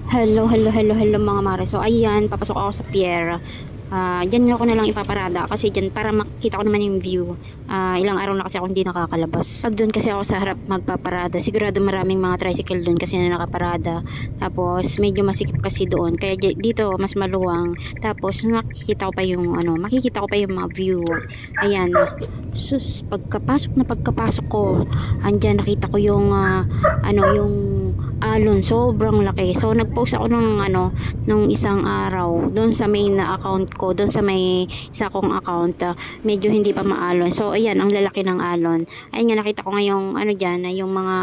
Hello mga mare. So ayan, papasok ako sa pier. Diyan ako na lang ipaparada kasi diyan para makita ko naman yung view. Ilang araw na kasi ako hindi nakakalabas. Pag doon kasi ako sa harap magpaparada, sigurado maraming mga tricycle doon kasi na nakaparada. Tapos medyo masikip kasi doon. Kaya dito mas maluwang. Tapos makikita ko pa yung mga view. Ayan. Sus, pagkapasok ko, andyan nakita ko yung yung alon, sobrang laki. So nagpost ako nung isang araw doon sa main na account ko, doon sa may isa kong account, medyo hindi pa maalon. So ayan, ang lalaki ng alon. Ayun nga, nakita ko ngayong diyan na yung mga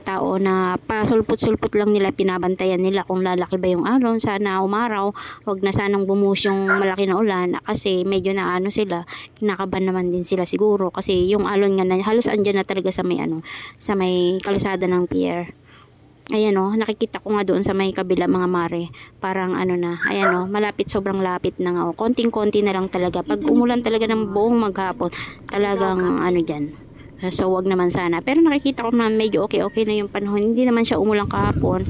tao na pasulpot-sulpot lang nila, pinabantayan nila kung lalaki ba yung alon. Sana umaraw, wag na sanang bumuhos yung malaki na ulan kasi medyo na sila, kinakabahan naman din sila siguro kasi yung alon nga na halos andyan na talaga sa may kalsada ng pier. Ayan nakikita ko nga doon sa may kabila mga mare. Parang ayan malapit, sobrang lapit na nga konting-konti na lang talaga. Pag umulan talaga ng buong maghapon, talagang dyan. So wag naman sana. Pero nakikita ko na medyo okay na yung panahon. Hindi naman siya umulan kahapon.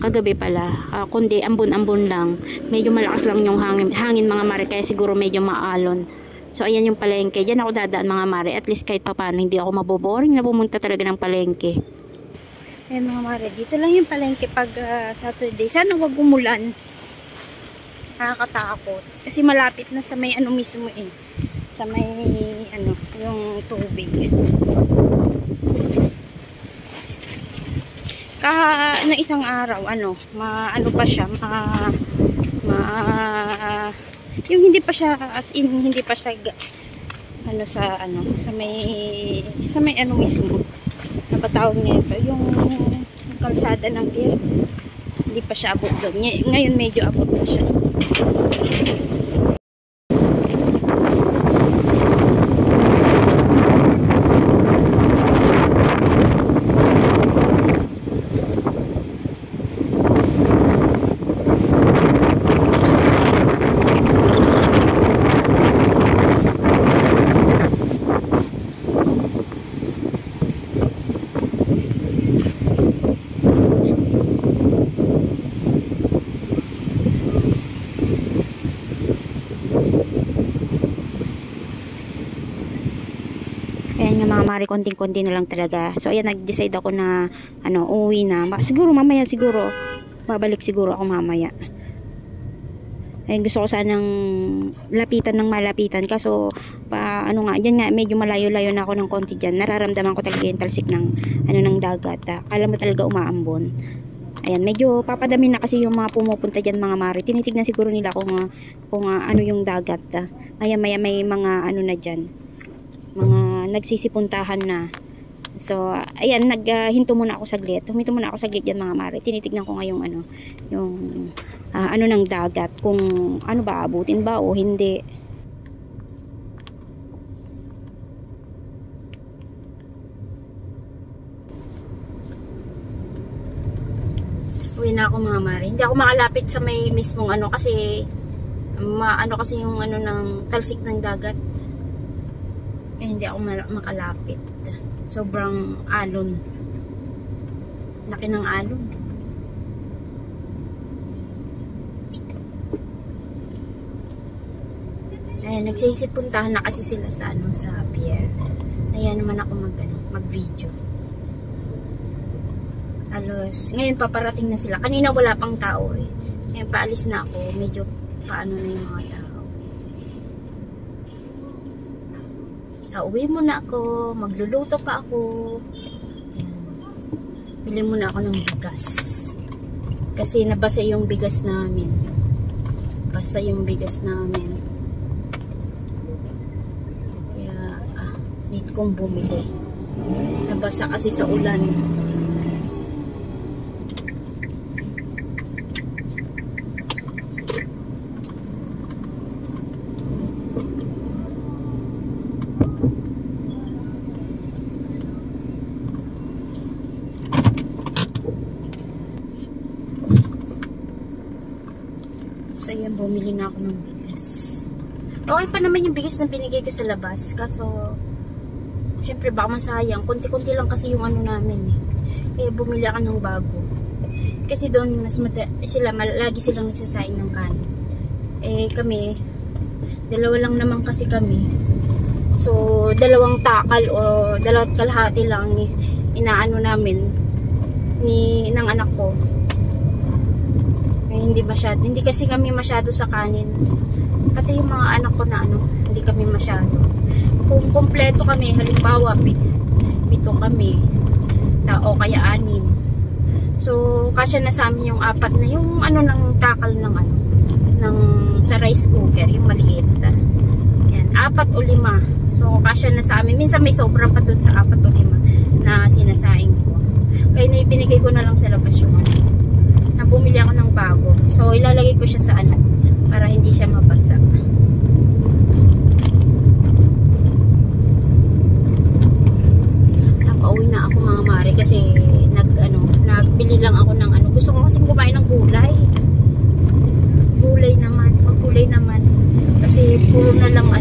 Kagabi pala. Kundi ambon-ambon lang. Medyo malakas lang yung hangin mga mare. Kaya siguro medyo maalon. So ayan yung palengke. Diyan ako dadaan mga mare. At least kahit papaano hindi ako maboboring na pumunta talaga ng palengke. Ayan mga mare, dito lang yung palengke pag Saturday. Sana wag umulan. Nakakatakot. Kasi malapit na sa may mismo sa may yung tubig. Na isang araw, pa siya, yung hindi pa siya, as in, hindi pa siya, sa may mismo. Napatawag nito yung kalsada ng pier, hindi pa siya abot doon. Ngayon medyo abot na siya. Ayan nga mga mare, konting-konti na lang talaga. So ayan, nag-decide ako na uuwi na. Siguro mamaya, babalik siguro ako mamaya. Ayan, gusto ko sanang lapitan ng malapitan. Kaso dyan nga, medyo malayo-layo na ako ng konti dyan. Nararamdaman ko talaga yung talsik ng dagat. Akala mo talaga umaambon. Ayan, medyo papadami na kasi yung mga pumupunta dyan mga mare. Tinitignan siguro nila kung ano yung dagat. Ayan, may mga na dyan, mga nagsisipuntahan na. So ayan, huminto muna ako saglit dyan mga mare. Tinitignan ko nga yung ng dagat, kung ba abutin ba o hindi. Uwi na ako mga mare. Hindi ako makalapit sa may mismong kasi kasi yung ng talsik ng dagat. Hindi ako makalapit. Sobrang alon. Laki ng alon. Ayan, nagsisipuntahan na kasi sila sa pier. Ayan naman ako mag-video. Alos, ngayon paparating na sila. Kanina wala pang tao Ngayon paalis na ako. Medyo paano na yung mga tao. Uwi muna ako, magluluto pa ako. Ayan. Bili muna ako ng bigas. Kasi nabasa yung bigas namin. Kaya, need kong bumili. Nabasa kasi sa ulan. So ayan, bumili na ako ng bigas. Okay pa naman yung bigas na binigay ko sa labas. Kaso syempre baka masayang. Kunti-kunti lang kasi yung namin Kaya bumili ako ng bago. Kasi doon lagi silang nagsasaing ng kanin. Eh kami, dalawa lang naman kasi kami. So, dalawang takal o dalawat kalahati lang inaano namin ng anak ko. Eh, hindi kasi kami masyado sa kanin. Pati yung mga anak ko na hindi kami masyado. Kung kompleto kami, halimbawa, 7 kami, o kaya 6. So, kasya na sa amin yung 4 na yung ng takal ng sa rice cooker, yung maliit. Yan, 4 o 5. So, kasya na sa amin. Minsan may sobra pa dun sa 4 o 5 na sinasaing ko. Kaya binigay ko na lang sa labas yung bumili ako ng bago. So, ilalagay ko siya sa para hindi siya mabasa. Napauwi na ako mga mare kasi nagbili lang ako ng gusto ko kasi kumain ng gulay. Gulay naman. Kasi puro na lang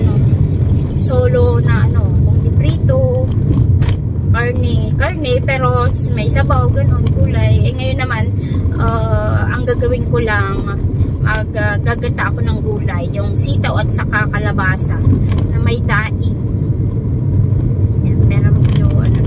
solo na kung di prito, karne, pero may sabaw, ganun, gulay. Eh ngayon naman, ang gagawin ko lang, gagata ako ng gulay, yung sitaw at saka kalabasa na may daing. Yan, pero medyo na.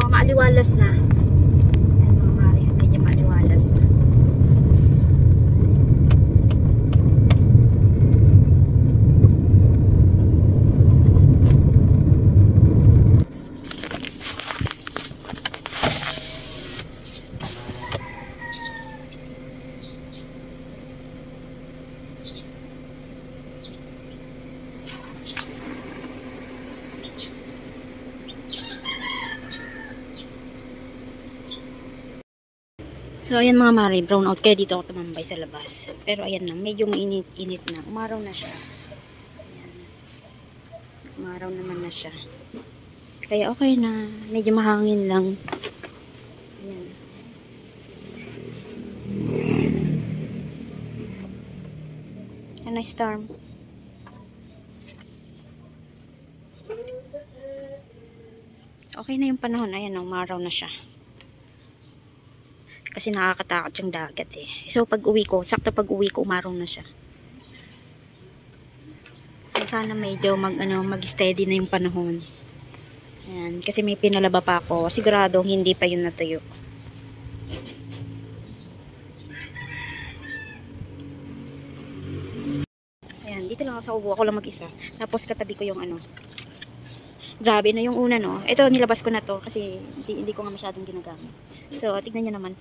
Maliwalas na. Ayan mga mare, medyo maliwalas na. So, ayan mga mare, brown out. Kaya dito ako tumambay sa labas. Pero ayan na, medyo init na. Umaraw na siya. Ayan. Umaraw naman na siya. Kaya okay na. Medyo mahangin lang. Ayan. A nice storm. Okay na yung panahon. Ayan, umaraw na siya. Kasi nakakatakot yung dagat eh. So pag uwi ko, sakto pag uwi ko, umaraw na siya. So sana medyo mag-steady na yung panahon. Ayan, kasi may pinalaba pa ako. Siguradong hindi pa yun natuyo. Ayan, dito lang ako sa ubo. Ako lang mag-isa. Tapos katabi ko yung Grabe na yung una Ito nilabas ko na to kasi hindi ko nga masyadong ginagamit. So tignan nyo naman.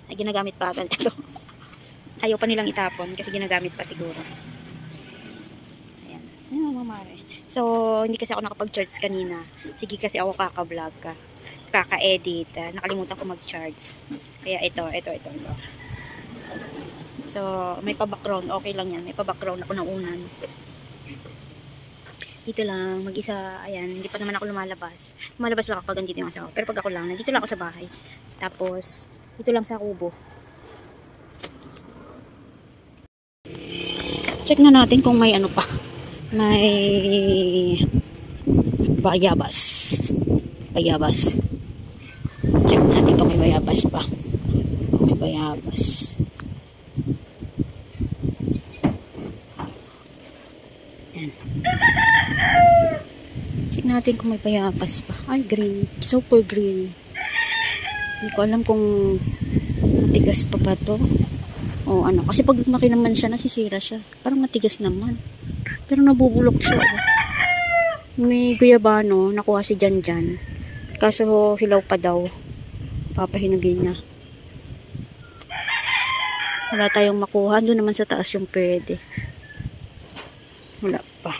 Ay, ginagamit pa ata ito. Ayaw pa nilang itapon kasi ginagamit pa siguro. Ayan. Ayan mga mare. So hindi kasi ako nakapag-charge kanina. Sige kasi ako kaka-vlog kaka-edit. Nakalimutan ko mag-charge. Kaya ito. So may pa-background. Okay lang yan. May pa-background ako ng unan. Dito lang, mag-isa, ayan, hindi pa naman ako lumalabas. Lumalabas lang kapag andito yung asawa. Pero pag ako lang, nandito lang ako sa bahay. Tapos, dito lang sa kubo. Check na natin kung may pa. May bayabas. Check natin kung may bayabas pa. May bayabas. Ayan. Check natin kung may bayabas pa. Ay, green. Super green. Hindi ko alam kung matigas pa ba to. O kasi pag lumaki naman siya, nasisira siya. Parang matigas naman. Pero nabubulok siya. May guyabano, nakuha si Janjan. Kaso hilaw pa daw. Papahinugin niya. Wala tayong makuha. Doon naman sa taas yung pwede. Wala pa.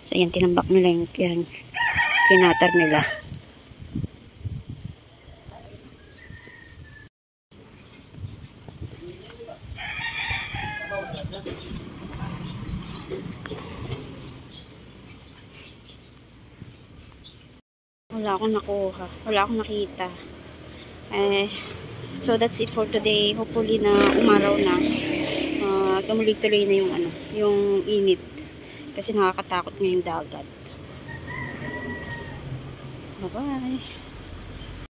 So, ayan, tinambak nila yung kinatar nila. Wala akong nakuha. Wala akong nakita. So that's it for today. Hopefully na umaraw na. Tumuloy-tuloy na yung yung init. Kasi nakakatakot ngayong dagat. Bye-bye.